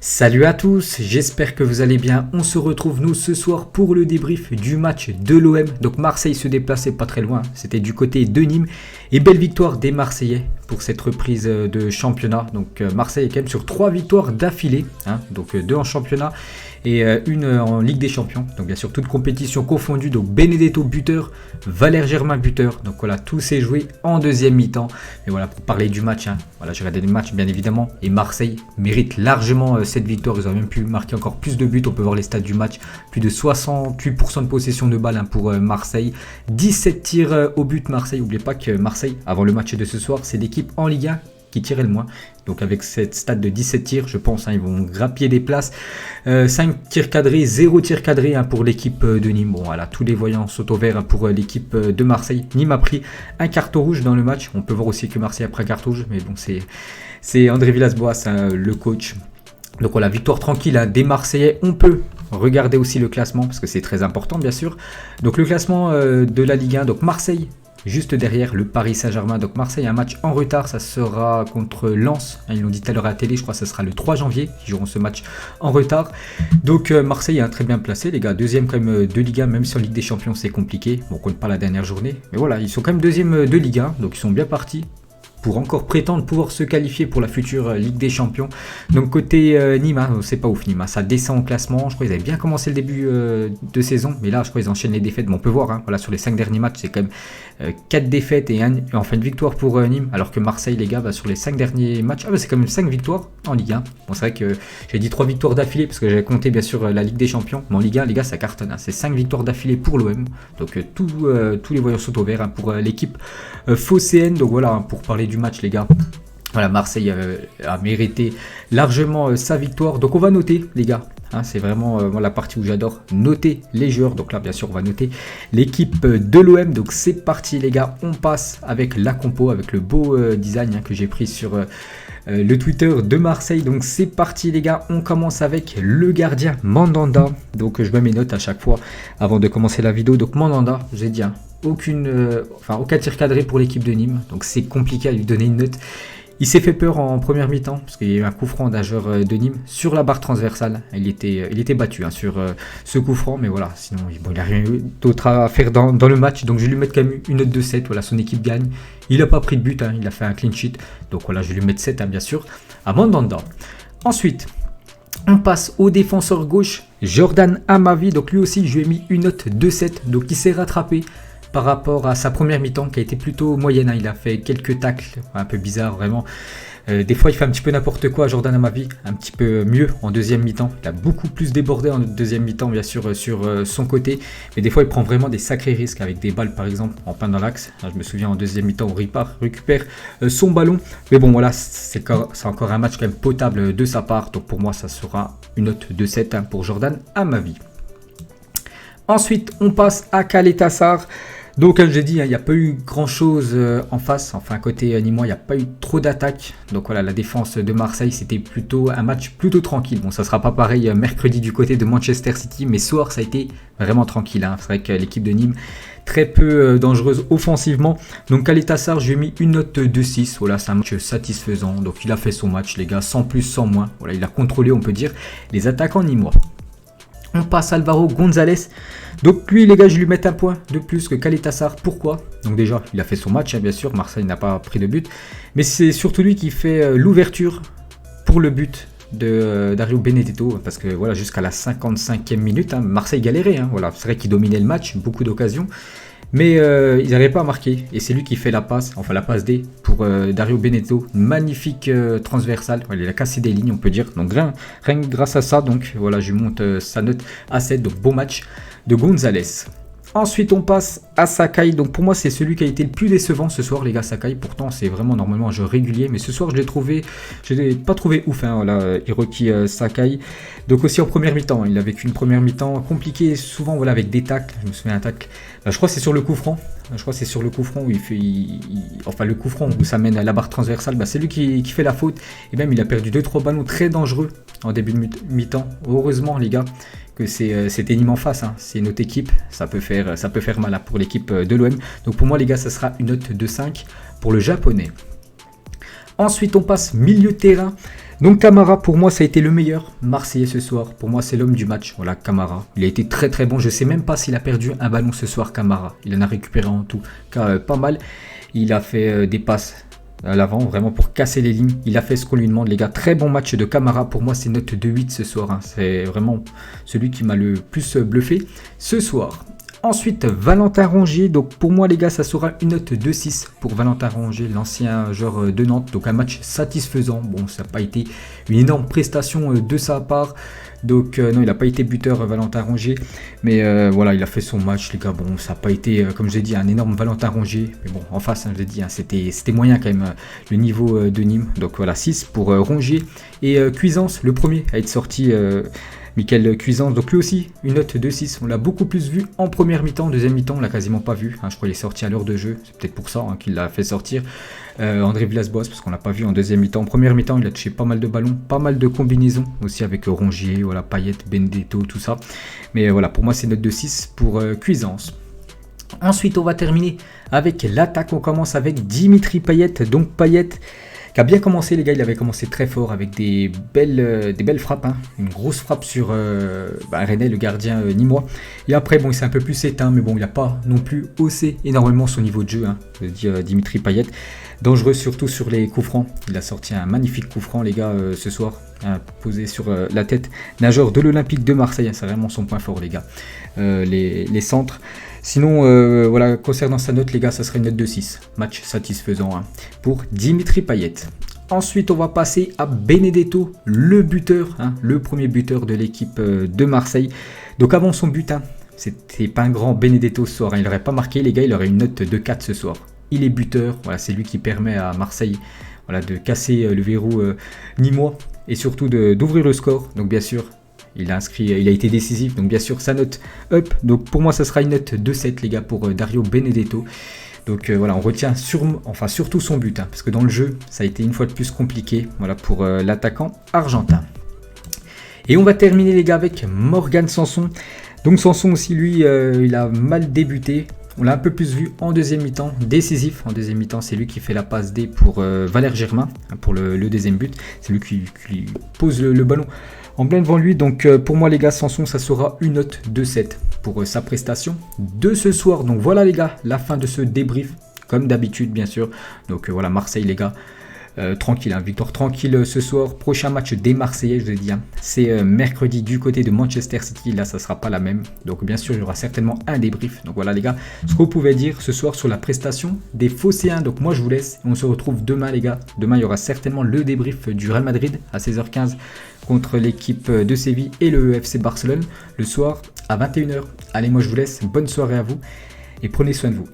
Salut à tous, j'espère que vous allez bien. On se retrouve nous ce soir pour le débrief du match de l'OM. Donc Marseille se déplaçait pas très loin, c'était du côté de Nîmes. Et belle victoire des Marseillais pour cette reprise de championnat. Donc Marseille est quand même sur 3 victoires d'affilée, donc 2 en championnat et une en Ligue des Champions. Donc bien sûr toutes compétitions confondues. Donc Benedetto buteur, Valère Germain buteur. Donc voilà, tout s'est joué en deuxième mi-temps. Et voilà, pour parler du match, voilà, j'ai regardé les matchs bien évidemment. Et Marseille mérite largement cette victoire. Ils ont même pu marquer encore plus de buts. On peut voir les stats du match. Plus de 68% de possession de balle pour Marseille. 17 tirs au but Marseille. N'oubliez pas que Marseille, avant le match de ce soir, c'est l'équipe en Ligue 1 qui tirait le moins. Donc avec cette stat de 17 tirs, je pense, ils vont grappiller des places. 5 tirs cadrés, 0 tirs cadrés pour l'équipe de Nîmes. Bon voilà, tous les voyants sont au vert pour l'équipe de Marseille. Nîmes a pris un carton rouge dans le match. On peut voir aussi que Marseille a pris un carton rouge, mais bon, c'est André Villas-Boas, le coach. Donc voilà, victoire tranquille des Marseillais. On peut regarder aussi le classement, parce que c'est très important bien sûr. Donc le classement de la Ligue 1, donc Marseille juste derrière le Paris Saint-Germain. Donc Marseille a un match en retard, ça sera contre Lens. Ils l'ont dit tout à l'heure à la télé, je crois que ce sera le 3 janvier qu'ils joueront ce match en retard. Donc Marseille est très bien placé les gars, deuxième quand même de Ligue 1, même si en Ligue des Champions c'est compliqué. Bon, on compte pas la dernière journée, mais voilà, ils sont quand même deuxième de Ligue 1, donc ils sont bien partis pour encore prétendre pouvoir se qualifier pour la future Ligue des Champions. Donc côté Nîmes, c'est pas ouf Nîmes, ça descend au classement. Je crois qu'ils avaient bien commencé le début de saison, mais là je crois qu'ils enchaînent les défaites. Mais on peut voir, voilà, sur les 5 derniers matchs, c'est quand même 4 défaites et enfin une victoire pour Nîmes, alors que Marseille les gars, sur les 5 derniers matchs, c'est quand même 5 victoires en Ligue 1. Bon, c'est vrai que j'ai dit 3 victoires d'affilée parce que j'avais compté bien sûr la Ligue des Champions, mais en Ligue 1 les gars ça cartonne, c'est 5 victoires d'affilée pour l'OM. Donc tous les voyants sont au vert pour l'équipe phocéenne. Donc voilà, pour parler du match les gars, voilà, Marseille a mérité largement sa victoire. Donc on va noter les gars, c'est vraiment la partie où j'adore noter les joueurs. Donc là bien sûr on va noter l'équipe de l'OM. Donc c'est parti les gars, on passe avec la compo, avec le beau design que j'ai pris sur le Twitter de Marseille. Donc c'est parti les gars, on commence avec le gardien Mandanda. Donc je mets mes notes à chaque fois avant de commencer la vidéo. Donc Mandanda, j'ai dit aucun tir cadré pour l'équipe de Nîmes, donc c'est compliqué à lui donner une note. Il s'est fait peur en première mi-temps parce qu'il y a eu un coup franc d'un joueur de Nîmes sur la barre transversale. Il était battu sur ce coup franc, mais voilà, sinon il n'a rien d'autre à faire dans le match. Donc je vais lui mettre quand même une note de 7. Voilà, son équipe gagne. Il n'a pas pris de but, il a fait un clean sheet. Donc voilà, je vais lui mettre 7 bien sûr à Mandanda. Ensuite, on passe au défenseur gauche, Jordan Amavi. Donc lui aussi, je lui ai mis une note de 7. Donc il s'est rattrapé par rapport à sa première mi-temps qui a été plutôt moyenne. Il a fait quelques tacles un peu bizarres vraiment. Des fois il fait un petit peu n'importe quoi, Jordan Amavi, un petit peu mieux en deuxième mi-temps. Il a beaucoup plus débordé en deuxième mi-temps bien sûr sur son côté. Mais des fois il prend vraiment des sacrés risques avec des balles par exemple en plein dans l'axe. Je me souviens en deuxième mi-temps où Ripard récupère son ballon. Mais bon voilà, c'est encore un match quand même potable de sa part. Donc pour moi ça sera une note de 7 pour Jordan Amavi. Ensuite on passe à Caleta Sarr. Donc comme j'ai dit, il n'y a pas eu grand chose en face, enfin côté nîmois, il n'y a pas eu trop d'attaques. Donc voilà, la défense de Marseille, c'était plutôt un match plutôt tranquille. Bon, ça ne sera pas pareil mercredi du côté de Manchester City, mais ce soir ça a été vraiment tranquille. C'est vrai que l'équipe de Nîmes, très peu dangereuse offensivement. Donc Caleta Sarr, je lui ai mis une note de 6. Voilà, c'est un match satisfaisant. Donc il a fait son match les gars, sans plus, sans moins. Voilà, il a contrôlé, on peut dire, les attaquants nîmois. On passe à Alvaro González. Donc lui les gars, je lui mets un point de plus que Caleta Sarr. Pourquoi? Donc déjà, il a fait son match, bien sûr. Marseille n'a pas pris de but. Mais c'est surtout lui qui fait l'ouverture pour le but de Dario Benedetto. Parce que voilà, jusqu'à la 55e minute, Marseille galérait. Voilà, c'est vrai qu'il dominait le match, beaucoup d'occasions. Mais ils n'arrivaient pas à marquer. Et c'est lui qui fait la passe D pour Dario Benedetto. Une magnifique transversale. Voilà, il a cassé des lignes, on peut dire. Donc rien que grâce à ça. Donc voilà, je lui monte sa note à 7. Donc beau match de González. Ensuite, on passe à Sakai. Donc pour moi, c'est celui qui a été le plus décevant ce soir, les gars. Sakai, pourtant, c'est vraiment normalement un jeu régulier. Mais ce soir, je l'ai pas trouvé ouf, voilà, Hiroki Sakai. Donc aussi en première mi-temps, il a vécu une première mi-temps compliquée, souvent voilà, avec des tacles. Je me souviens d'un tacle. Je crois que c'est sur le coup franc. Où il fait, le coup franc où ça mène à la barre transversale. C'est lui qui fait la faute. Et même, il a perdu 2-3 ballons très dangereux en début de mi-temps. Heureusement, les gars, que c'était Nîmes en face, c'est notre équipe, ça peut faire mal pour l'équipe de l'OM. Donc pour moi les gars, ça sera une note de 5 pour le japonais. Ensuite on passe milieu de terrain. Donc Camara, pour moi, ça a été le meilleur Marseillais ce soir. Pour moi, c'est l'homme du match. Voilà, Camara. Il a été très très bon. Je ne sais même pas s'il a perdu un ballon ce soir, Camara. Il en a récupéré en tout cas pas mal. Il a fait des passes à l'avant, vraiment pour casser les lignes. Il a fait ce qu'on lui demande, les gars. Très bon match de Camara. Pour moi, c'est note de 8 ce soir. Hein. C'est vraiment celui qui m'a le plus bluffé ce soir. Ensuite, Valentin Rongier. Donc pour moi, les gars, ça sera une note de 6 pour Valentin Rongier, l'ancien joueur de Nantes. Donc un match satisfaisant. Bon, ça n'a pas été une énorme prestation de sa part. Donc non, il n'a pas été buteur Valentin Rongier. Mais voilà, il a fait son match, les gars. Bon, ça n'a pas été, comme je l'ai dit, un énorme Valentin Rongier. Mais bon, en face, hein, je l'ai dit, hein, c'était moyen quand même le niveau de Nîmes. Donc voilà, 6 pour Rongier. Et Cuisance, le premier à être sorti. Michael Cuisance, donc lui aussi une note de 6, on l'a beaucoup plus vu en première mi-temps, deuxième mi-temps on l'a quasiment pas vu, hein, je crois qu'il est sorti à l'heure de jeu, c'est peut-être pour ça qu'il l'a fait sortir. André Villas-Boas, parce qu'on l'a pas vu en deuxième mi-temps, en première mi-temps il a touché pas mal de ballons, pas mal de combinaisons aussi avec Rongier, voilà, Payet, Benedetto, tout ça, mais voilà, pour moi c'est note de 6 pour Cuisance. Ensuite on va terminer avec l'attaque, on commence avec Dimitri Payet, donc Payet qui a bien commencé, les gars. Il avait commencé très fort avec des belles frappes, hein. Une grosse frappe sur René, le gardien nîmois. Et après, bon, il s'est un peu plus éteint, mais bon, il n'a pas non plus haussé énormément son niveau de jeu, hein, Dimitri Payet. Dangereux surtout sur les coups francs. Il a sorti un magnifique coup franc, les gars, ce soir, hein, posé sur la tête d'un joueur de l'Olympique de Marseille. Hein, c'est vraiment son point fort, les gars. Les centres. Sinon, voilà, concernant sa note, les gars, ça serait une note de 6. Match satisfaisant, hein, pour Dimitri Payet. Ensuite, on va passer à Benedetto, le buteur, hein, le premier buteur de l'équipe de Marseille. Donc avant son but, hein, c'était pas un grand Benedetto ce soir. Hein, il n'aurait pas marqué, les gars, il aurait une note de 4 ce soir. Il est buteur, voilà, c'est lui qui permet à Marseille, voilà, de casser le verrou nîmois et surtout d'ouvrir le score. Donc bien sûr, il a été décisif, donc bien sûr sa note up. Donc pour moi ça sera une note de 7, les gars, pour Dario Benedetto. Donc voilà, on retient surtout son but, hein, parce que dans le jeu ça a été une fois de plus compliqué, voilà, pour l'attaquant argentin. Et on va terminer, les gars, avec Morgan Sanson. Donc Sanson aussi, lui, il a mal débuté. On l'a un peu plus vu en deuxième mi-temps, décisif en deuxième mi-temps. C'est lui qui fait la passe D pour Valère Germain, hein, pour le deuxième but. C'est lui qui pose le ballon en plein devant lui. Donc pour moi, les gars, Sanson, ça sera une note de 7 pour sa prestation de ce soir. Donc voilà, les gars, la fin de ce débrief, comme d'habitude, bien sûr. Donc voilà, Marseille, les gars. Tranquille, hein, victoire tranquille ce soir. Prochain match des Marseillais, je vous ai dit, hein, c'est mercredi du côté de Manchester City. Là, ça sera pas la même. Donc, bien sûr, il y aura certainement un débrief. Donc, voilà, les gars, ce que vous pouvez dire ce soir sur la prestation des Phocéens. Donc, moi, je vous laisse. On se retrouve demain, les gars. Demain, il y aura certainement le débrief du Real Madrid à 16h15 contre l'équipe de Séville et le FC Barcelone le soir à 21h. Allez, moi, je vous laisse. Bonne soirée à vous et prenez soin de vous.